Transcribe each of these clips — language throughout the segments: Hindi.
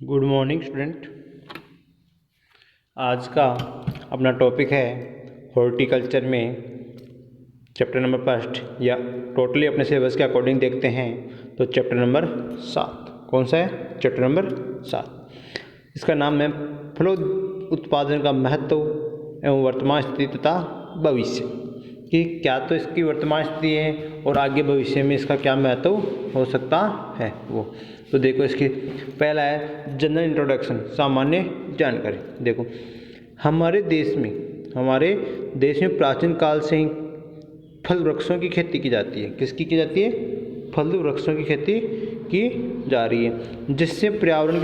Good morning student. आज का अपना टॉपिक है हॉर्टिकल्चर में चैप्टर नंबर फर्स्ट, या टोटली अपने सिलेबस के अकॉर्डिंग देखते हैं तो चैप्टर नंबर 7। कौन सा है? Chapter number 7। इसका नाम है फल उत्पादन का महत्व एवं वर्तमान स्थिति तथा भविष्य, कि क्या तो इसकी वर्तमान स्थिति है और आगे भविष्य में इसका क्या महत्व हो सकता है वो। तो देखो, इसकी पहला है जनरल इंट्रोडक्शन, सामान्य जानकारी। देखो, हमारे देश में प्राचीन काल से ही फल वृक्षों की खेती की जाती है। किसकी की जाती है? फल वृक्षों की खेती की जा रही है, जिससे पर्यावरण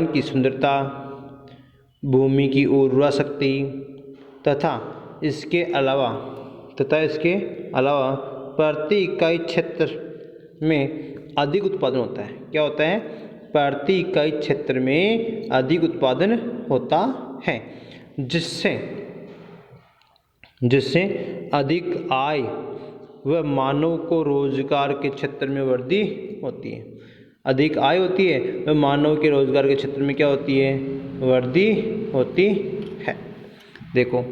की सुंदरता, भूमि की उर्वरा शक्ति तथा इसके अलावा प्रति इकाई क्षेत्र में अधिक उत्पादन होता है। क्या होता है? प्रति इकाई क्षेत्र में अधिक उत्पादन होता है, जिससे अधिक आय व मानव को रोजगार के क्षेत्र में वृद्धि होती है। अधिक आय होती है व मानव के रोजगार के क्षेत्र में क्या होती है? वृद्धि होती है। देखो,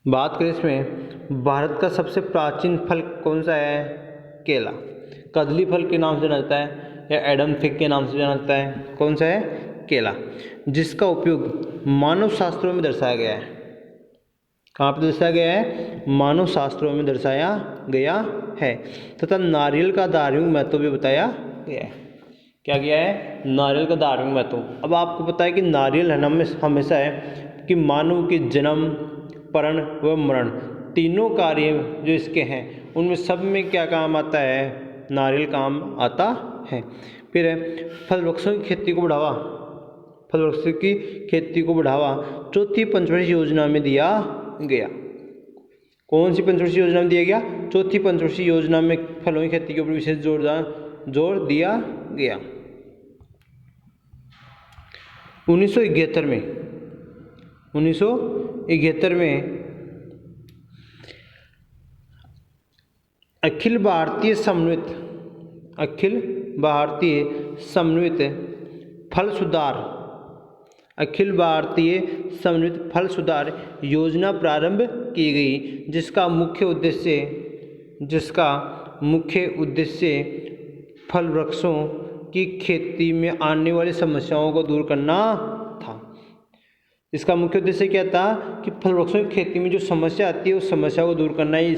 बात करें इसमें, भारत का सबसे प्राचीन फल कौन सा है? केला। कदली फल के नाम से जाना जाता है या एडम फिग के नाम से जाना जाता है। कौन सा है? केला, जिसका उपयोग मानव शास्त्रों में दर्शाया गया है। कहाँ पर दर्शाया गया है? मानव शास्त्रों में दर्शाया गया है तथा नारियल का धार्मिक महत्व भी बताया गया है। क्या किया है? नारियल का धार्मिक महत्व। अब आपको पता है कि नारियल हमेशा है कि मानव के जन्म, परण व मरण तीनों कार्य जो इसके हैं उनमें सब में क्या काम आता है? नारियल काम आता है। फिर है फल वृक्षों की खेती को बढ़ावा चौथी पंचवर्षीय योजना में दिया गया। कौन सी पंचवर्षीय योजना में दिया गया? चौथी पंचवर्षीय योजना में फलों की खेती के ऊपर विशेष जोर दिया गया। 1971 में अखिल भारतीय समन्वित फल सुधार योजना प्रारंभ की गई, जिसका मुख्य उद्देश्य फल वृक्षों की खेती में आने वाली समस्याओं को दूर करना था। इसका मुख्य उद्देश्य क्या था? कि फल वृक्षों की खेती में जो समस्या आती है उस समस्या को दूर करना ही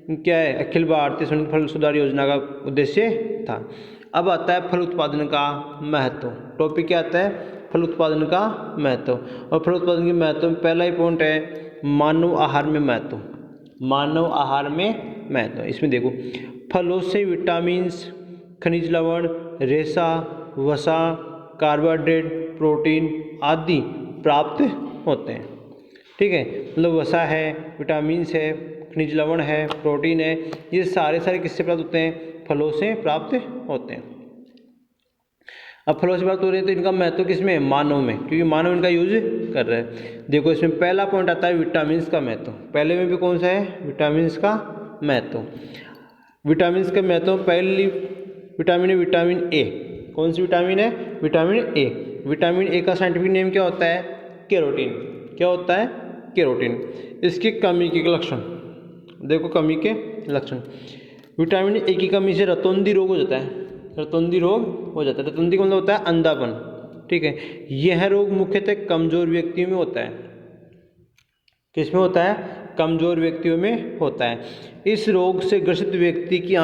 क्या है? अखिल भारतीय समन्वित फल सुधार योजना का उद्देश्य था। अब आता है फल उत्पादन का महत्व। टॉपिक क्या आता है? फल उत्पादन का महत्व। और फल उत्पादन के महत्व में पहला ही पॉइंट है मानव आहार में महत्व। इसमें देखो, फलों से विटामिन्स, खनिज लवण, रेशा, वसा, कार्बोहाइड्रेट, प्रोटीन आदि प्राप्त होते हैं। ठीक है, मतलब वसा है, विटामिन्स है, खनिज लवण है, प्रोटीन है, ये सारे किससे प्राप्त होते हैं? फलों से प्राप्त होते हैं। अब फलों से प्राप्त हो रहे हैं तो इनका महत्व किसमें? मानव में, क्योंकि मानव इनका यूज कर रहे हैं। देखो, इसमें पहला पॉइंट आता है विटामिन्स का महत्व। पहले में भी कौन सा है? विटामिन्स का महत्व। विटामिन्स का महत्व, पहली विटामिन है विटामिन ए। कौन सी विटामिन है? Vitamin A. विटामिन ए का साइंटिफिक नेम क्या होता है? कैरोटीन। क्या होता है? कैरोटीन। इसकी कमी के लक्षण देखो, कमी के लक्षण, विटामिन ए की कमी से रतौंधी रोग हो जाता है। रतौंधी का मतलब होता है अंधापन। ठीक है, यह रोग मुख्यतः कमजोर व्यक्तियों में होता है। किसमें होता है? कमजोर व्यक्तियों में होता है। इस रोग से ग्रसित व्यक्ति की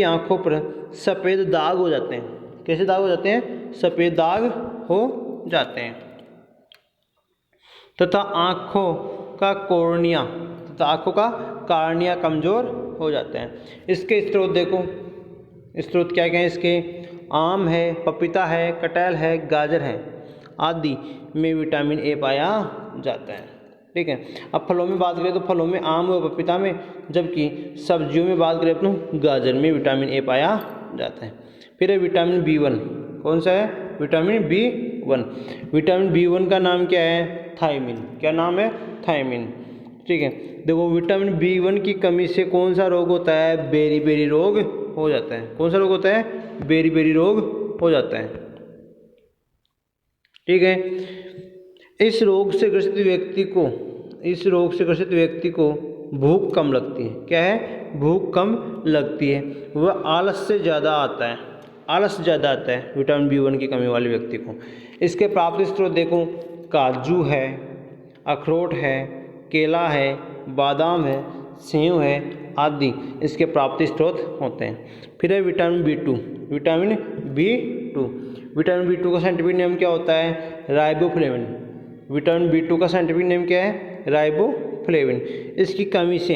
आंखों पर सफ़ेद दाग हो जाते हैं। कैसे दाग हो जाते हैं? सफ़ेद दाग हो जाते हैं तथा आँखों का कॉर्निया कमज़ोर हो जाते हैं। इसके स्रोत देखो, स्रोत क्या क्या है इसके? आम है, पपीता है, कटहल है, गाजर है आदि में विटामिन ए पाया जाता है। ठीक है, अब फलों में बात करें तो फलों में आम व पपीता में, जबकि सब्जियों में बात करें अपने गाजर में विटामिन ए पाया जाता है। फिर है विटामिन B1। कौन सा है? Vitamin B1। विटामिन B1 का नाम क्या है? थायमिन। क्या नाम है? थायमिन। ठीक है। देखो विटामिन B1 की कमी से कौन सा रोग होता है? बेरी रोग हो जाता है। कौन सा रोग होता है? बेरी रोग हो जाता है, ठीक है। इस रोग से ग्रसित व्यक्ति को भूख कम लगती है। क्या है? भूख कम लगती है। वह आलस ज़्यादा आता है विटामिन B1 की कमी वाले व्यक्ति को। इसके प्राप्ति स्रोत देखो, काजू है, अखरोट है, केला है, बादाम है, सेव है आदि इसके प्राप्ति स्रोत होते हैं। फिर है विटामिन B2। विटामिन B2 का साइंटिफिक नेम क्या होता है? राइबोफ्लेविन। विटामिन B2 का साइंटिफिक नेम क्या है? राइबोफ्लेविन। इसकी कमी से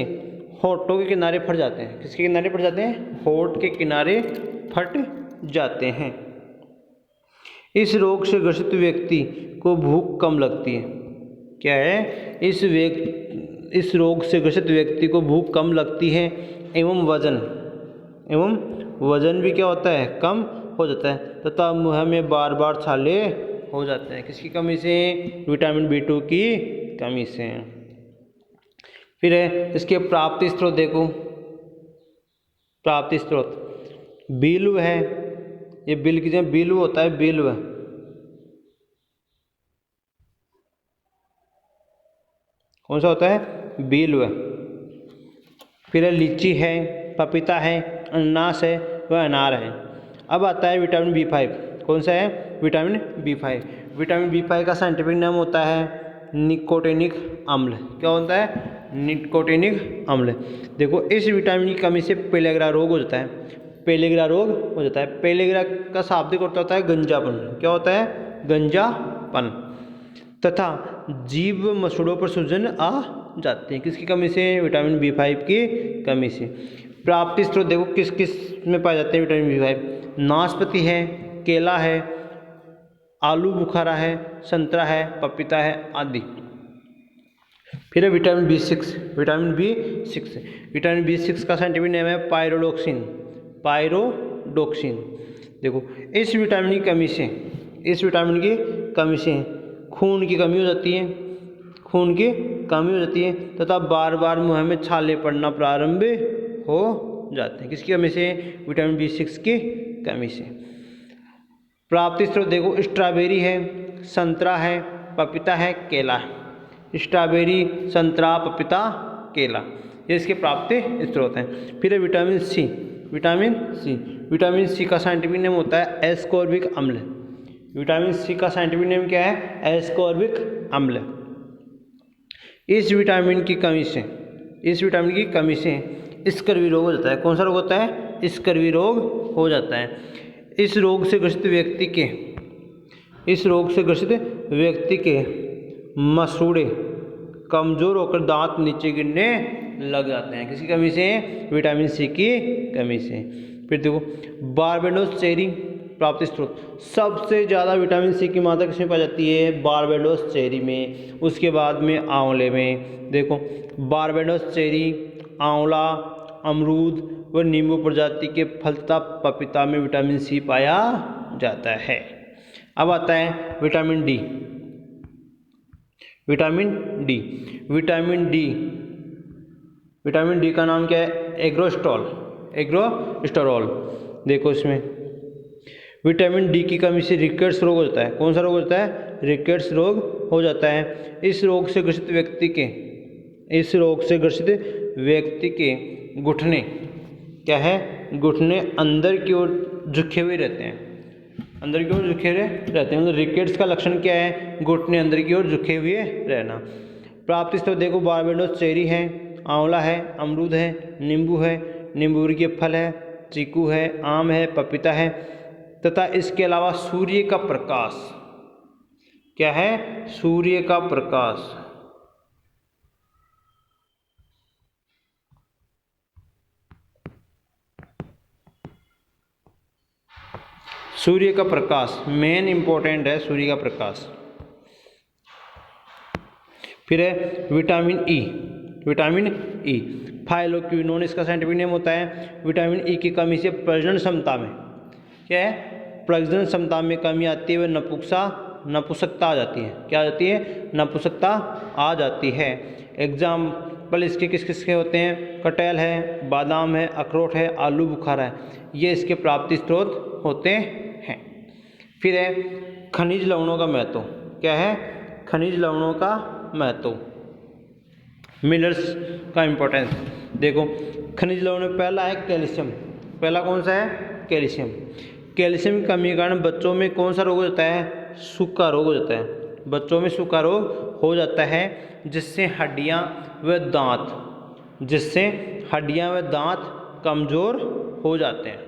होठों के किनारे फट जाते हैं। किसके किनारे फट जाते हैं? होठ के किनारे फट जाते हैं। इस रोग से ग्रसित व्यक्ति को भूख कम लगती है। क्या है? इस रोग से ग्रसित व्यक्ति को भूख कम लगती है एवं वजन भी क्या होता है? कम हो जाता है तथा मुँह में बार बार छाले हो जाते हैं। किसकी कमी से? विटामिन B2 की कमी से। फिर है इसके प्राप्ति स्रोत देखो, प्राप्ति स्रोत बिल्व है। ये बिल की जगह बिल्व होता है, बिल्व। कौन सा होता है? बिल्व। फिर है लीची है, पपीता है, अनानास है व अनार है। अब आता है विटामिन B5। कौन सा है? Vitamin B5। विटामिन B5 का साइंटिफिक नाम होता है निकोटिनिक अम्ल। क्या होता है? निकोटिनिक अम्ल। देखो इस विटामिन की कमी से पेलेग्रा रोग हो जाता है। पेलेग्रा का शाब्दिक अर्थ होता है गंजापन। क्या होता है? गंजापन। तथा जीभ व मसूड़ों पर सूजन आ जाते हैं। किसकी कमी से? विटामिन B5 की कमी से। प्राप्ति स्रोत देखो किस किस में पाए जाते हैं विटामिन B5? नाशपाती है, केला है, आलू बुखारा है, संतरा है, पपीता है आदि। फिर है विटामिन B6। विटामिन B6 का साइंटिफिक नेम है पायरोडोक्सिन। देखो इस विटामिन की कमी से खून की कमी हो जाती है तथा बार बार मुँह में छाले पड़ना प्रारंभ हो जाते हैं। किसकी कमी से? विटामिन B6 की कमी से। प्राप्ति स्रोत देखो स्ट्रॉबेरी है, संतरा है, पपीता है, केला है। स्ट्रॉबेरी, संतरा, पपीता, केला ये इसके प्राप्ति स्रोत हैं। फिर है विटामिन सी का साइंटिफिक नेम होता है एस्कॉर्बिक अम्ल। विटामिन सी का साइंटिफिक नेम क्या है? एस्कॉर्बिक अम्ल। इस विटामिन की कमी से स्कर्वी रोग हो जाता है। कौन सा रोग होता है? स्कर्वी रोग हो जाता है। इस रोग से ग्रसित व्यक्ति के मसूड़े कमजोर होकर दांत नीचे गिरने लग जाते हैं। किसकी कमी से? विटामिन सी की कमी से। फिर देखो बारबेडोस चेरी प्राप्ति स्रोत। सबसे ज़्यादा विटामिन सी की मात्रा किसमें पाई जाती है? बारबेडोस चेरी में। उसके बाद में आंवले में। देखो बारबेडोस चेरी, आंवला, अमरूद व नींबू प्रजाति के फल तथा पपीता में विटामिन सी पाया जाता है। अब आता है विटामिन डी। विटामिन डी का नाम क्या है? एग्रोस्टोरोल। देखो इसमें विटामिन डी की कमी से रिकेट्स रोग हो जाता है। कौन सा रोग होता है? रिकेट्स रोग हो जाता है। इस रोग से ग्रसित व्यक्ति के घुटने क्या है? घुटने अंदर की ओर झुके हुए रहते हैं। मतलब रिकेट्स का लक्षण क्या है? घुटने अंदर की ओर झुके हुए रहना। प्राप्ति स्रोत देखो बारबेडोस चेरी है, आंवला है, अमरूद है, नींबू है, नींबू के फल है, चीकू है, आम है, पपीता है तथा इसके अलावा सूर्य का प्रकाश। क्या है? सूर्य का प्रकाश। सूर्य का प्रकाश मेन इंपॉर्टेंट है, सूर्य का प्रकाश। फिर है विटामिन ई। फाइलोक्विनोन इसका साइंटिफिक नेम होता है। विटामिन ई की कमी से प्रजनन क्षमता में क्या है? प्रजनन क्षमता में कमी आती है व नपुंसकता नपुंसकता आ जाती है। क्या आ जाती है? नपुंसकता आ जाती है। एग्जाम्पल इसके किस किस के होते हैं? कटहल है, बादाम है, अखरोट है, आलू बुखारा है, ये इसके प्राप्ति स्रोत होते हैं। फिर है खनिज लवणों का महत्व। क्या है? खनिज लवणों का महत्व, मिनरल्स का इम्पोर्टेंस। देखो खनिज लवणों में पहला है कैल्शियम। पहला कौन सा है? कैल्शियम। कैल्शियम की कमी के कारण बच्चों में कौन सा रोग हो जाता है? सूखा रोग हो जाता है। बच्चों में सूखा रोग हो जाता है, जिससे हड्डियां व दांत कमज़ोर हो जाते हैं।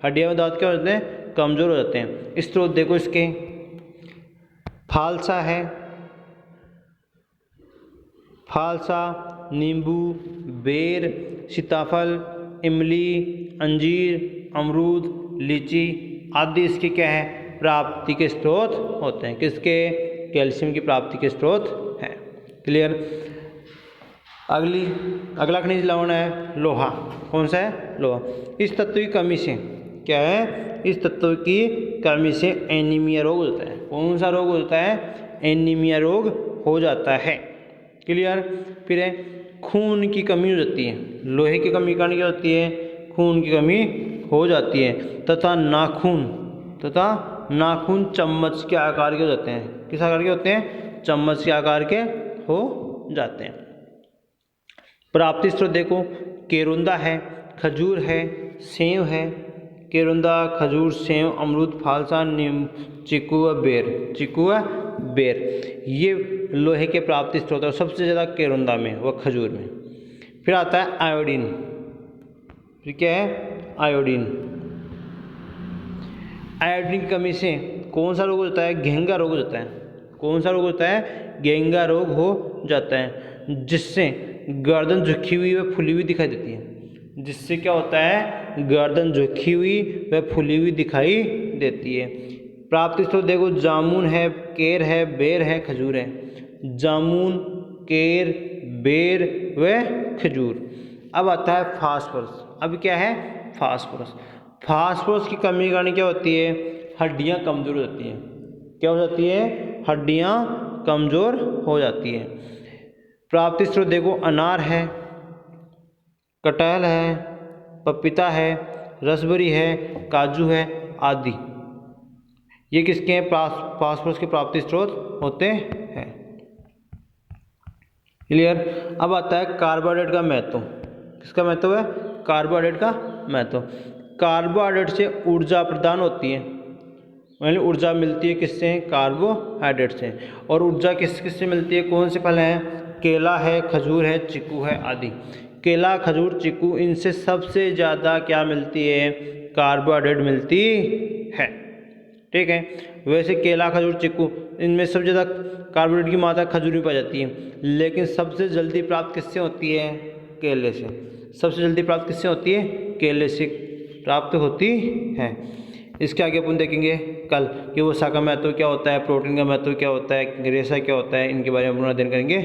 हड्डियां व दांत क्या हो जाते हैं? कमज़ोर हो जाते हैं। स्रोत देखो इसके, फालसा है, फालसा, नींबू, बेर, सीताफल, इमली, अंजीर, अमरूद, लीची आदि इसके क्या है? प्राप्ति के स्रोत होते हैं। किसके? कैल्शियम की प्राप्ति के स्रोत हैं। क्लियर? अगला खनिज लवण है लोहा। कौन सा है? लोहा। इस तत्व की कमी से क्या है? इस तत्व की कमी से एनीमिया रोग होता है। कौन सा रोग होता है? एनीमिया रोग हो जाता है। क्लियर? फिर है खून की कमी हो जाती है। लोहे की कमी कारण क्या होती है? खून की कमी हो जाती है। तथा नाखून चम्मच के आकार के हो जाते हैं। किस आकार के होते हैं? चम्मच के आकार के हो जाते हैं। प्राप्ति स्रोत देखो, केरुंदा है, खजूर है, सेव है। केरुंदा, खजूर, सेव, अमरूद, फालसा, नींबू, चीकू व बेर ये लोहे के प्राप्ति स्रोत है। सबसे ज़्यादा केरुंदा में व खजूर में। फिर आता है आयोडीन। फिर क्या है? आयोडीन। आयोडीन की कमी से कौन सा रोग हो जाता है? घेंगा रोग हो जाता है। कौन सा रोग होता है? घेंगा रोग हो जाता है, जिससे गर्दन झुकी हुई व फुली हुई दिखाई देती है। जिससे क्या होता है? गर्दन झुकी हुई व फुली हुई दिखाई देती है। प्राप्ति स्रोत देखो, जामुन है, केर है, बेर है, खजूर है। जामुन, केर, बेर व खजूर। अब आता है फास्फोरस। अब क्या है? फास्फोरस। फास्फोरस की कमी के कारण क्या होती है? हड्डियां कमज़ोर हो जाती हैं। क्या हो जाती है? हड्डियां कमज़ोर हो जाती हैं। प्राप्ति स्रोत देखो, अनार है, कटहल है, पपीता है, रसबेरी है, काजू है आदि। ये किसके हैं? फास्फोरस के प्राप्ति स्रोत होते हैं। क्लियर? अब आता है कार्बोहाइड्रेट का महत्व। किसका महत्व है? कार्बोहाइड्रेट का महत्व। कार्बोहाइड्रेट से ऊर्जा प्रदान होती है, यानी ऊर्जा मिलती है किससे? कार्बोहाइड्रेट से। और ऊर्जा किस किस से मिलती है? कौन से फल हैं? केला है, खजूर है, चीकू है आदि। केला, खजूर, चीकू, इनसे सबसे ज़्यादा क्या मिलती है? कार्बोहाइड्रेट मिलती है। ठीक है? वैसे केला, खजूर, चीकू, इनमें सबसे ज़्यादा कार्बोहाइड्रेट की मात्रा खजूर में पाई जाती है, लेकिन सबसे जल्दी प्राप्त किससे होती है? केले से। सबसे जल्दी प्राप्त किससे होती है? केले से प्राप्त होती है। इसके आगे अपन देखेंगे कल कि वसा का महत्व क्या होता है, प्रोटीन का महत्व क्या होता है, रेशा क्या होता है, इनके बारे में अपना अध्ययन करेंगे